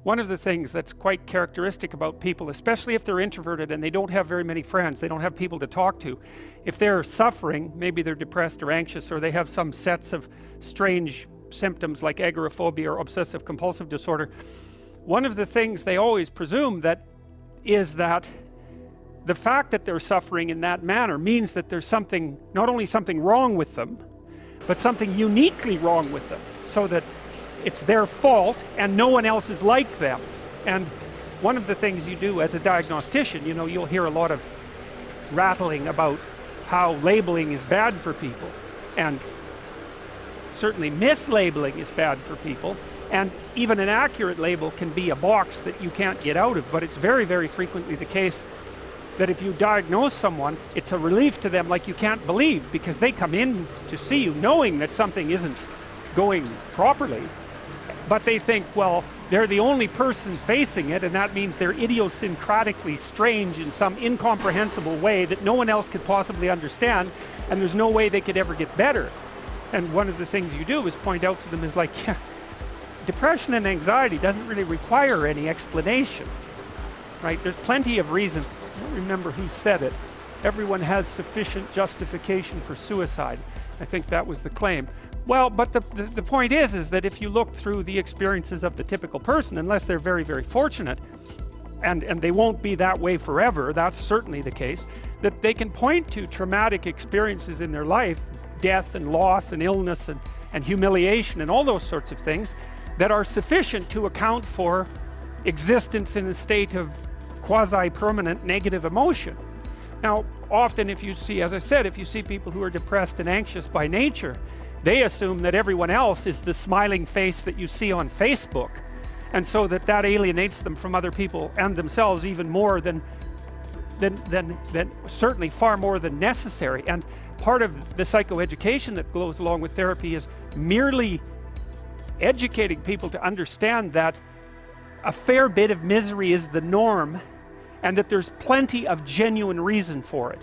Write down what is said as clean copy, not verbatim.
One of the things that's quite characteristic about people, especially if they're introverted and they don't have very many friends, they don't have people to talk to, if they're suffering, maybe they're depressed or anxious, or they have some sets of strange symptoms like agoraphobia or obsessive compulsive disorder, one of the things they always presume that is that the fact that they're suffering in that manner means that there's something, not only something wrong with them, but something uniquely wrong with them, so that it's their fault and no one else is like them. And one of the things you do as a diagnostician, you know, you'll hear a lot of rattling about how labeling is bad for people, and certainly mislabeling is bad for people, and even an accurate label can be a box that you can't get out of. But it's very, very frequently the case that if you diagnose someone, it's a relief to them like you can't believe, because they come in to see you knowing that something isn't going properly, but they think, well, they're the only person facing it, and that means they're idiosyncratically strange in some incomprehensible way that no one else could possibly understand, and there's no way they could ever get better. And one of the things you do is point out to them is like, yeah, depression and anxiety doesn't really require any explanation, right? There's plenty of reasons. I don't remember who said it. Everyone has sufficient justification for suicide. I think that was the claim. Well, but the point is that if you look through the experiences of the typical person, unless they're very, very fortunate, and they won't be that way forever, that's certainly the case, that they can point to traumatic experiences in their life, death and loss and illness and humiliation and all those sorts of things, that are sufficient to account for existence in a state of quasi-permanent negative emotion. Now, often if you see, as I said, if you see people who are depressed and anxious by nature, they assume that everyone else is the smiling face that you see on Facebook, and so that alienates them from other people and themselves even more than certainly far more than necessary. And part of the psychoeducation that goes along with therapy is merely educating people to understand that a fair bit of misery is the norm, and that there's plenty of genuine reason for it.